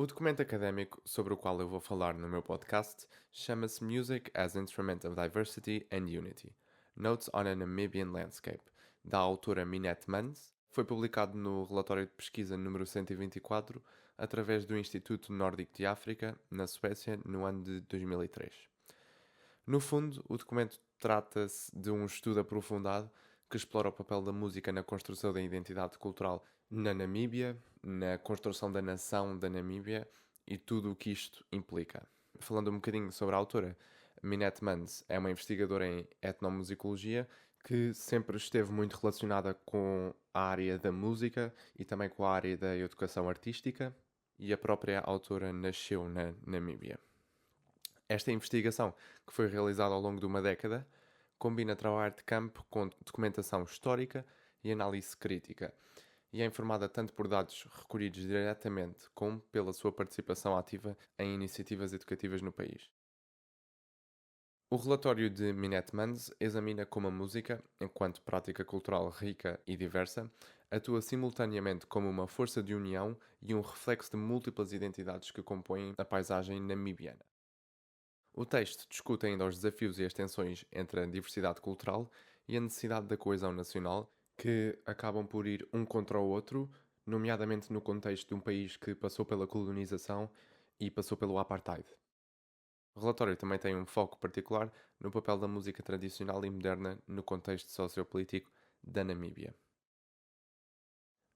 O documento académico sobre o qual eu vou falar no meu podcast chama-se Music as Instrument of Diversity and Unity: Notes on a Namibian Landscape, da autora Minette Mans. Foi publicado no relatório de pesquisa número 124, através do Instituto Nórdico de África, na Suécia, no ano de 2003. No fundo, o documento trata-se de um estudo aprofundado que explora o papel da música na construção da identidade cultural na Namíbia, na construção da nação da Namíbia e tudo o que isto implica. Falando um bocadinho sobre a autora, Minette Mans é uma investigadora em etnomusicologia que sempre esteve muito relacionada com a área da música e também com a área da educação artística, e a própria autora nasceu na Namíbia. Esta investigação, que foi realizada ao longo de uma década, combina trabalho de campo com documentação histórica e análise crítica, e é informada tanto por dados recolhidos diretamente como pela sua participação ativa em iniciativas educativas no país. O relatório de Minette Mans examina como a música, enquanto prática cultural rica e diversa, atua simultaneamente como uma força de união e um reflexo de múltiplas identidades que compõem a paisagem namibiana. O texto discute ainda os desafios e as tensões entre a diversidade cultural e a necessidade da coesão nacional, que acabam por ir um contra o outro, nomeadamente no contexto de um país que passou pela colonização e passou pelo apartheid. O relatório também tem um foco particular no papel da música tradicional e moderna no contexto sociopolítico da Namíbia.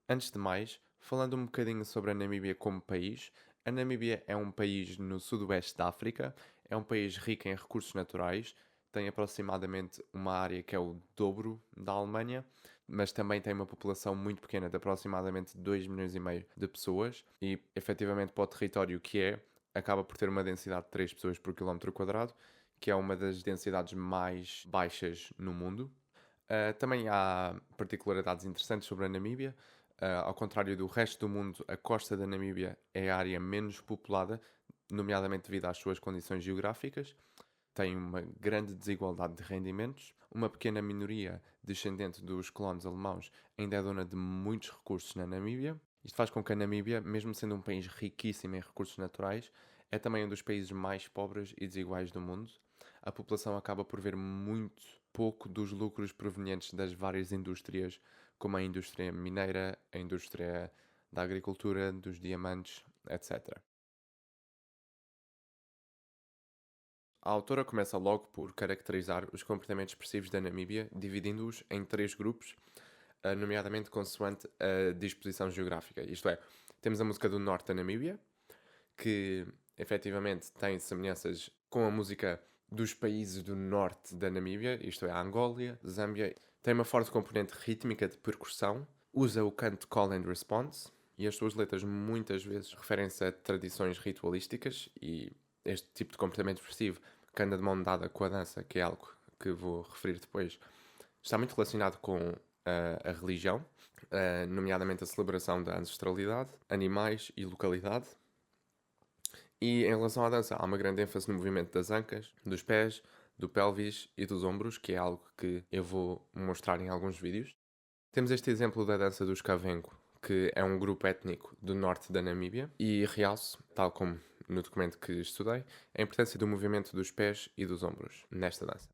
Antes de mais, falando um bocadinho sobre a Namíbia como país, a Namíbia é um país no sudoeste da África, é um país rico em recursos naturais, tem aproximadamente uma área que é o dobro da Alemanha, mas também tem uma população muito pequena, de aproximadamente 2,5 milhões de pessoas, e efetivamente para o território que é, acaba por ter uma densidade de 3 pessoas por quilómetro quadrado, que é uma das densidades mais baixas no mundo. Também há particularidades interessantes sobre a Namíbia. Ao contrário do resto do mundo, a costa da Namíbia é a área menos populada, nomeadamente devido às suas condições geográficas. Tem uma grande desigualdade de rendimentos. Uma pequena minoria descendente dos colonos alemãos ainda é dona de muitos recursos na Namíbia. Isto faz com que a Namíbia, mesmo sendo um país riquíssimo em recursos naturais, é também um dos países mais pobres e desiguais do mundo. A população acaba por ver muito pouco dos lucros provenientes das várias indústrias, como a indústria mineira, a indústria da agricultura, dos diamantes, etc. A autora começa logo por caracterizar os comportamentos expressivos da Namíbia, dividindo-os em 3 grupos, nomeadamente consoante a disposição geográfica. Isto é, temos a música do norte da Namíbia, que efetivamente tem semelhanças com a música dos países do norte da Namíbia, isto é, a Angola, Zâmbia. Tem uma forte componente rítmica de percussão, usa o canto call and response, e as suas letras muitas vezes referem-se a tradições ritualísticas, e este tipo de comportamento expressivo, que anda de mão dada com a dança, que é algo que vou referir depois, está muito relacionado com a religião, nomeadamente a celebração da ancestralidade, animais e localidade. E em relação à dança, há uma grande ênfase no movimento das ancas, dos pés, do pelvis e dos ombros, que é algo que eu vou mostrar em alguns vídeos. Temos este exemplo da dança dos Kavengo, que é um grupo étnico do norte da Namíbia, e realço, tal como no documento que estudei, a importância do movimento dos pés e dos ombros nesta dança.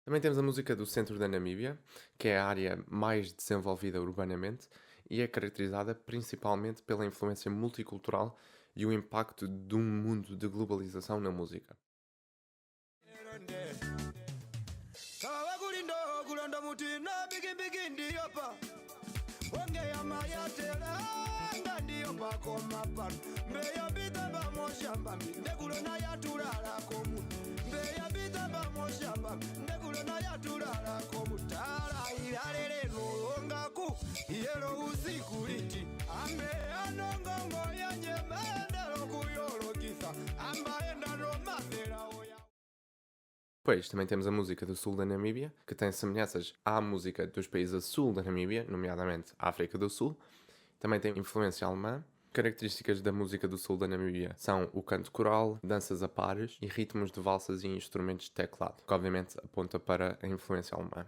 Também temos a música do centro da Namíbia, que é a área mais desenvolvida urbanamente e é caracterizada principalmente pela influência multicultural e o impacto de um mundo de globalização na música. Depois também temos a música do sul da Namíbia, que tem semelhanças à música dos países a sul da Namíbia, nomeadamente a África do Sul. Também tem influência alemã. Características da música do sul da Namíbia são o canto coral, danças a pares e ritmos de valsas e instrumentos de teclado, que obviamente aponta para a influência alemã.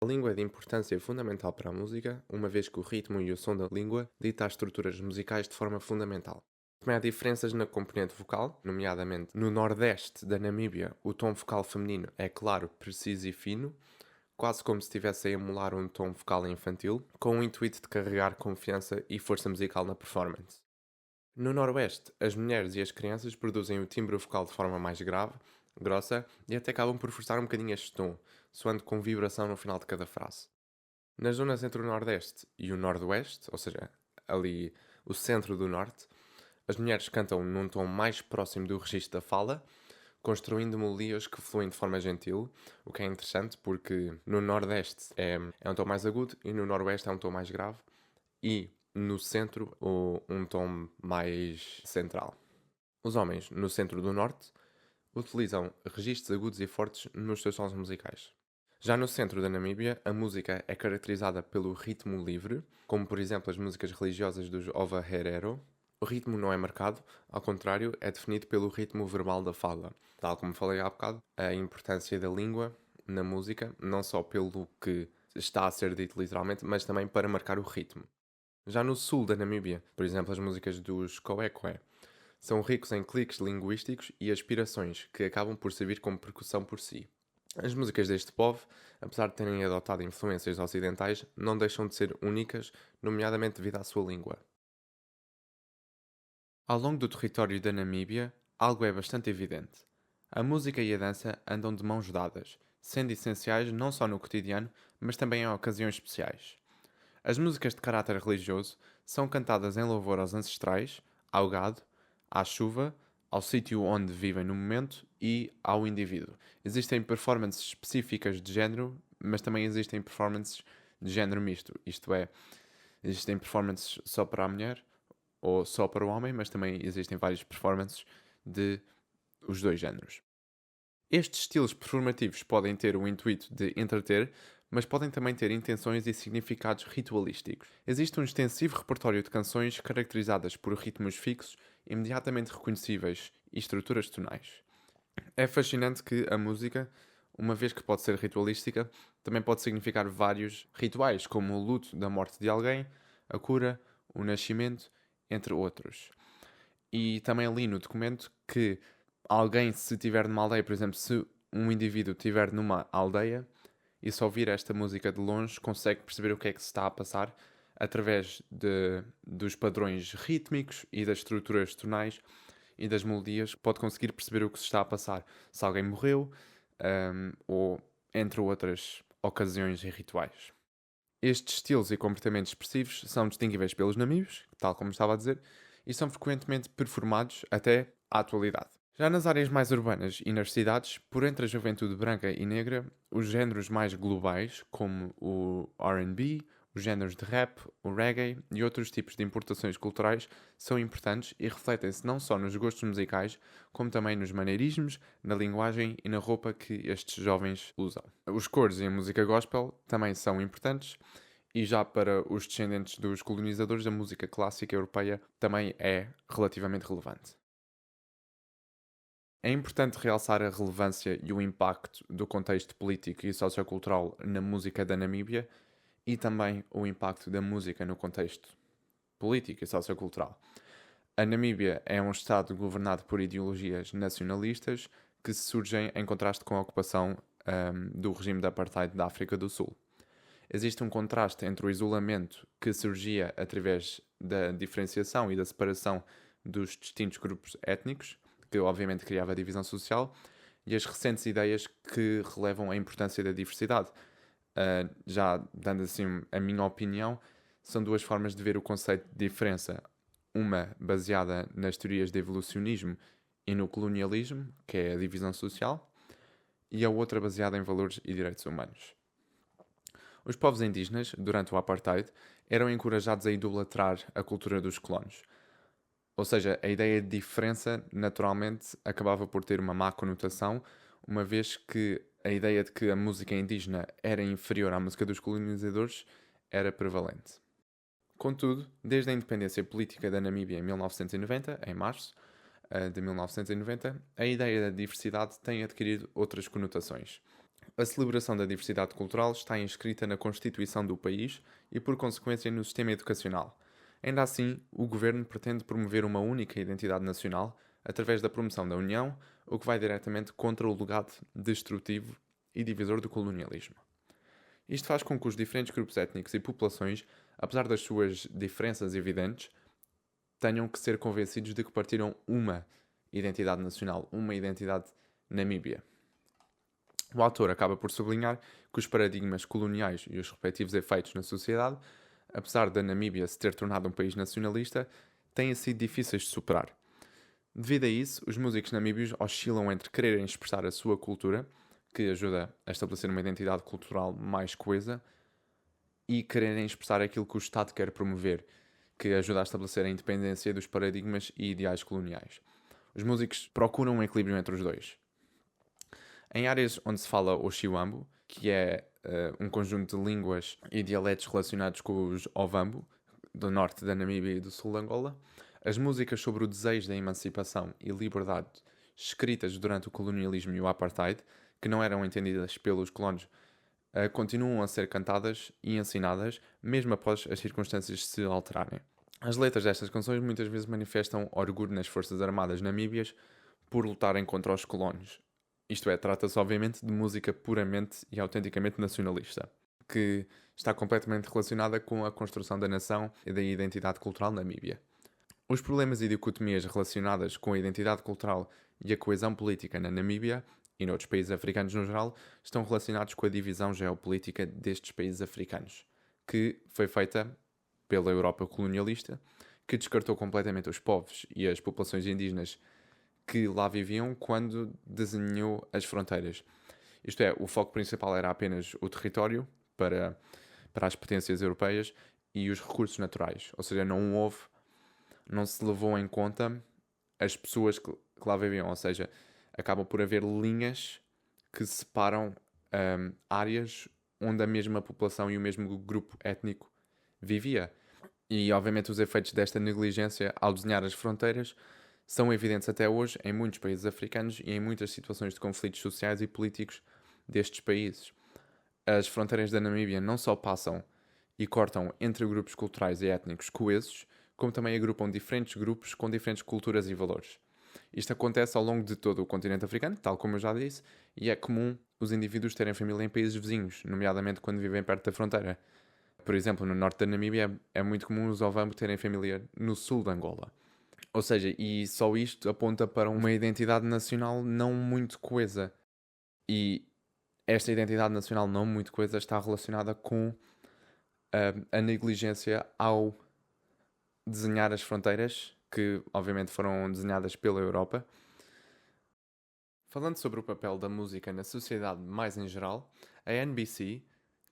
A língua é de importância fundamental para a música, uma vez que o ritmo e o som da língua dita as estruturas musicais de forma fundamental. Também há diferenças na componente vocal, nomeadamente no nordeste da Namíbia, o tom vocal feminino é claro, preciso e fino, quase como se estivesse a emular um tom vocal infantil, com o intuito de carregar confiança e força musical na performance. No noroeste, as mulheres e as crianças produzem o timbre vocal de forma mais grave, grossa, e até acabam por forçar um bocadinho este tom, soando com vibração no final de cada frase. Nas zonas entre o nordeste e o noroeste, ou seja, ali o centro do norte, as mulheres cantam num tom mais próximo do registro da fala, construindo melodias que fluem de forma gentil, o que é interessante porque no nordeste é um tom mais agudo e no noroeste é um tom mais grave, e no centro um tom mais central. Os homens no centro do norte utilizam registros agudos e fortes nos seus sons musicais. Já no centro da Namíbia, a música é caracterizada pelo ritmo livre, como por exemplo as músicas religiosas dos Ova Herero. O ritmo não é marcado, ao contrário, é definido pelo ritmo verbal da fala. Tal como falei há bocado, a importância da língua na música, não só pelo que está a ser dito literalmente, mas também para marcar o ritmo. Já no sul da Namíbia, por exemplo, as músicas dos Koekwe, são ricos em cliques linguísticos e aspirações que acabam por servir como percussão por si. As músicas deste povo, apesar de terem adotado influências ocidentais, não deixam de ser únicas, nomeadamente devido à sua língua. Ao longo do território da Namíbia, algo é bastante evidente. A música e a dança andam de mãos dadas, sendo essenciais não só no cotidiano, mas também em ocasiões especiais. As músicas de caráter religioso são cantadas em louvor aos ancestrais, ao gado, à chuva, ao sítio onde vivem no momento e ao indivíduo. Existem performances específicas de género, mas também existem performances de género misto. Isto é, existem performances só para a mulher ou só para o homem, mas também existem várias performances de os dois géneros. Estes estilos performativos podem ter o intuito de entreter, mas podem também ter intenções e significados ritualísticos. Existe um extensivo repertório de canções caracterizadas por ritmos fixos, imediatamente reconhecíveis e estruturas tonais. É fascinante que a música, uma vez que pode ser ritualística, também pode significar vários rituais, como o luto da morte de alguém, a cura, o nascimento, entre outros. E também li no documento que alguém, se estiver numa aldeia, por exemplo, se um indivíduo estiver numa aldeia e só ouvir esta música de longe, consegue perceber o que é que se está a passar através dos padrões rítmicos e das estruturas tonais e das melodias, pode conseguir perceber o que se está a passar. Se alguém morreu, ou entre outras ocasiões e rituais. Estes estilos e comportamentos expressivos são distinguíveis pelos namíbios, tal como estava a dizer, e são frequentemente performados até à atualidade. Já nas áreas mais urbanas e nas cidades, por entre a juventude branca e negra, os géneros mais globais, como o R&B, os géneros de rap, o reggae e outros tipos de importações culturais, são importantes e refletem-se não só nos gostos musicais, como também nos maneirismos, na linguagem e na roupa que estes jovens usam. Os cores e a música gospel também são importantes, e já para os descendentes dos colonizadores, a música clássica europeia também é relativamente relevante. É importante realçar a relevância e o impacto do contexto político e sociocultural na música da Namíbia e também o impacto da música no contexto político e sociocultural. A Namíbia é um estado governado por ideologias nacionalistas que surgem em contraste com a ocupação do regime de apartheid da África do Sul. Existe um contraste entre o isolamento que surgia através da diferenciação e da separação dos distintos grupos étnicos, que obviamente criava a divisão social, e as recentes ideias que relevam a importância da diversidade. Já dando assim a minha opinião, são duas formas de ver o conceito de diferença. Uma baseada nas teorias de evolucionismo e no colonialismo, que é a divisão social, e a outra baseada em valores e direitos humanos. Os povos indígenas, durante o apartheid, eram encorajados a idolatrar a cultura dos colonos. Ou seja, a ideia de diferença, naturalmente, acabava por ter uma má conotação, uma vez que a ideia de que a música indígena era inferior à música dos colonizadores era prevalente. Contudo, desde a independência política da Namíbia em 1990, em março de 1990, a ideia da diversidade tem adquirido outras conotações. A celebração da diversidade cultural está inscrita na Constituição do país e, por consequência, no sistema educacional. Ainda assim, o governo pretende promover uma única identidade nacional através da promoção da União, o que vai diretamente contra o legado destrutivo e divisor do colonialismo. Isto faz com que os diferentes grupos étnicos e populações, apesar das suas diferenças evidentes, tenham que ser convencidos de que partilham uma identidade nacional, uma identidade namíbia. O autor acaba por sublinhar que os paradigmas coloniais e os respectivos efeitos na sociedade, apesar da Namíbia se ter tornado um país nacionalista, têm sido difíceis de superar. Devido a isso, os músicos namíbios oscilam entre quererem expressar a sua cultura, que ajuda a estabelecer uma identidade cultural mais coesa, e quererem expressar aquilo que o Estado quer promover, que ajuda a estabelecer a independência dos paradigmas e ideais coloniais. Os músicos procuram um equilíbrio entre os dois. Em áreas onde se fala o Chiwambo, que é um conjunto de línguas e dialetos relacionados com os Ovambo, do norte da Namíbia e do sul de Angola, as músicas sobre o desejo da emancipação e liberdade escritas durante o colonialismo e o apartheid, que não eram entendidas pelos colonos, continuam a ser cantadas e ensinadas, mesmo após as circunstâncias se alterarem. As letras destas canções muitas vezes manifestam orgulho nas forças armadas namíbias por lutarem contra os colonos. Isto é, trata-se obviamente de música puramente e autenticamente nacionalista, que está completamente relacionada com a construção da nação e da identidade cultural namíbia. Os problemas e dicotomias relacionadas com a identidade cultural e a coesão política na Namíbia e noutros países africanos no geral estão relacionados com a divisão geopolítica destes países africanos, que foi feita pela Europa colonialista, que descartou completamente os povos e as populações indígenas que lá viviam quando desenhou as fronteiras. Isto é, o foco principal era apenas o território para as potências europeias e os recursos naturais. Ou seja, não se levou em conta as pessoas que lá viviam. Ou seja, acabam por haver linhas que separam áreas onde a mesma população e o mesmo grupo étnico vivia. E, obviamente, os efeitos desta negligência ao desenhar as fronteiras são evidentes até hoje em muitos países africanos e em muitas situações de conflitos sociais e políticos destes países. As fronteiras da Namíbia não só passam e cortam entre grupos culturais e étnicos coesos, como também agrupam diferentes grupos com diferentes culturas e valores. Isto acontece ao longo de todo o continente africano, tal como eu já disse, e é comum os indivíduos terem família em países vizinhos, nomeadamente quando vivem perto da fronteira. Por exemplo, no norte da Namíbia é muito comum os Ovambo terem família no sul de Angola. Ou seja, e só isto aponta para uma identidade nacional não muito coesa. E esta identidade nacional não muito coesa está relacionada com a negligência ao desenhar as fronteiras, que obviamente foram desenhadas pela Europa. Falando sobre o papel da música na sociedade mais em geral, a NBC,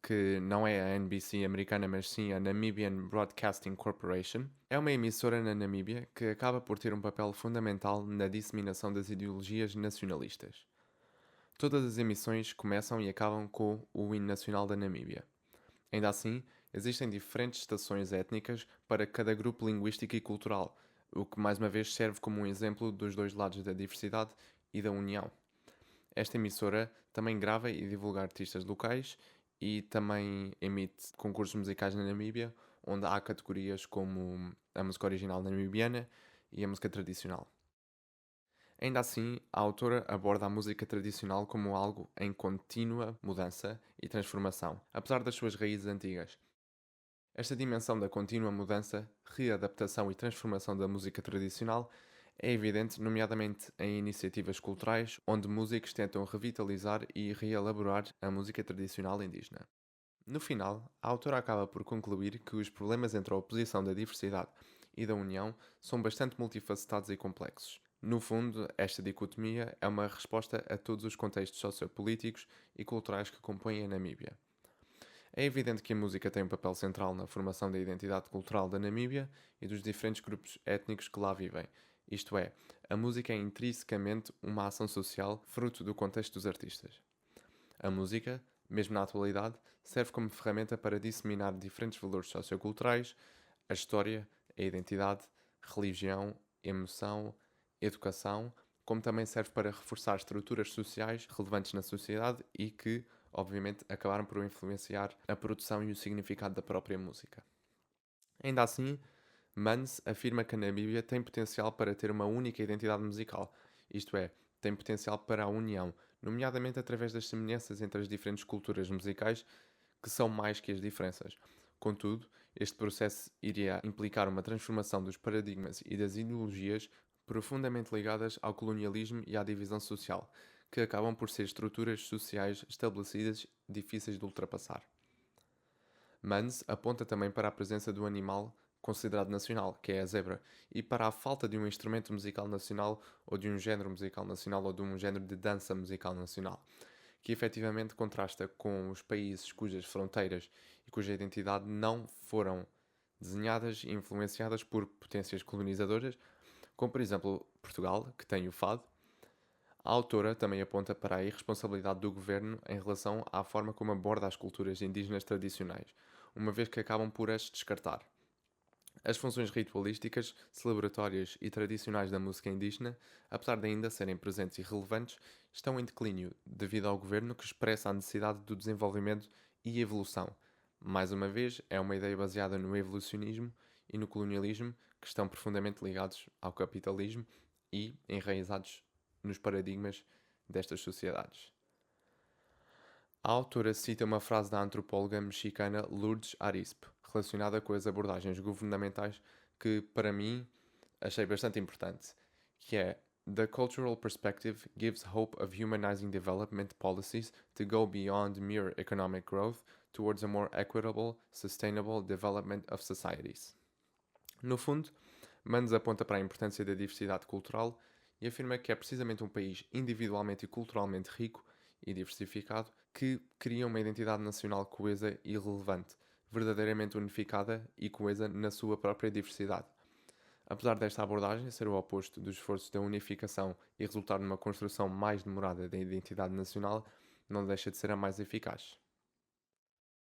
que não é a NBC americana, mas sim a Namibian Broadcasting Corporation, é uma emissora na Namíbia que acaba por ter um papel fundamental na disseminação das ideologias nacionalistas. Todas as emissões começam e acabam com o hino nacional da Namíbia. Ainda assim, existem diferentes estações étnicas para cada grupo linguístico e cultural, o que mais uma vez serve como um exemplo dos dois lados da diversidade e da união. Esta emissora também grava e divulga artistas locais e também emite concursos musicais na Namíbia, onde há categorias como a música original namibiana e a música tradicional. Ainda assim, a autora aborda a música tradicional como algo em contínua mudança e transformação, apesar das suas raízes antigas. Esta dimensão da contínua mudança, readaptação e transformação da música tradicional é evidente, nomeadamente em iniciativas culturais, onde músicos tentam revitalizar e reelaborar a música tradicional indígena. No final, a autora acaba por concluir que os problemas entre a oposição da diversidade e da união são bastante multifacetados e complexos. No fundo, esta dicotomia é uma resposta a todos os contextos sociopolíticos e culturais que compõem a Namíbia. É evidente que a música tem um papel central na formação da identidade cultural da Namíbia e dos diferentes grupos étnicos que lá vivem. Isto é, a música é intrinsecamente uma ação social fruto do contexto dos artistas. A música, mesmo na atualidade, serve como ferramenta para disseminar diferentes valores socioculturais, a história, a identidade, religião, emoção, educação, como também serve para reforçar estruturas sociais relevantes na sociedade e que, obviamente, acabaram por influenciar a produção e o significado da própria música. Ainda assim, Mans afirma que a Namíbia tem potencial para ter uma única identidade musical, isto é, tem potencial para a união, nomeadamente através das semelhanças entre as diferentes culturas musicais, que são mais que as diferenças. Contudo, este processo iria implicar uma transformação dos paradigmas e das ideologias profundamente ligadas ao colonialismo e à divisão social, que acabam por ser estruturas sociais estabelecidas difíceis de ultrapassar. Mans aponta também para a presença do animal considerado nacional, que é a zebra, e para a falta de um instrumento musical nacional ou de um género musical nacional ou de um género de dança musical nacional, que efetivamente contrasta com os países cujas fronteiras e cuja identidade não foram desenhadas e influenciadas por potências colonizadoras, como por exemplo Portugal, que tem o fado. A autora também aponta para a irresponsabilidade do governo em relação à forma como aborda as culturas indígenas tradicionais, uma vez que acabam por as descartar. As funções ritualísticas, celebratórias e tradicionais da música indígena, apesar de ainda serem presentes e relevantes, estão em declínio devido ao governo que expressa a necessidade do desenvolvimento e evolução. Mais uma vez, é uma ideia baseada no evolucionismo e no colonialismo, que estão profundamente ligados ao capitalismo e enraizados nos paradigmas destas sociedades. A autora cita uma frase da antropóloga mexicana Lourdes Arispe, relacionada com as abordagens governamentais que, para mim, achei bastante importante, que é The cultural perspective gives hope of humanizing development policies to go beyond mere economic growth towards a more equitable, sustainable development of societies. No fundo, Manos aponta para a importância da diversidade cultural e afirma que é precisamente um país individualmente e culturalmente rico e diversificado que cria uma identidade nacional coesa e relevante, verdadeiramente unificada e coesa na sua própria diversidade. Apesar desta abordagem ser o oposto dos esforços da unificação e resultar numa construção mais demorada da identidade nacional, não deixa de ser a mais eficaz.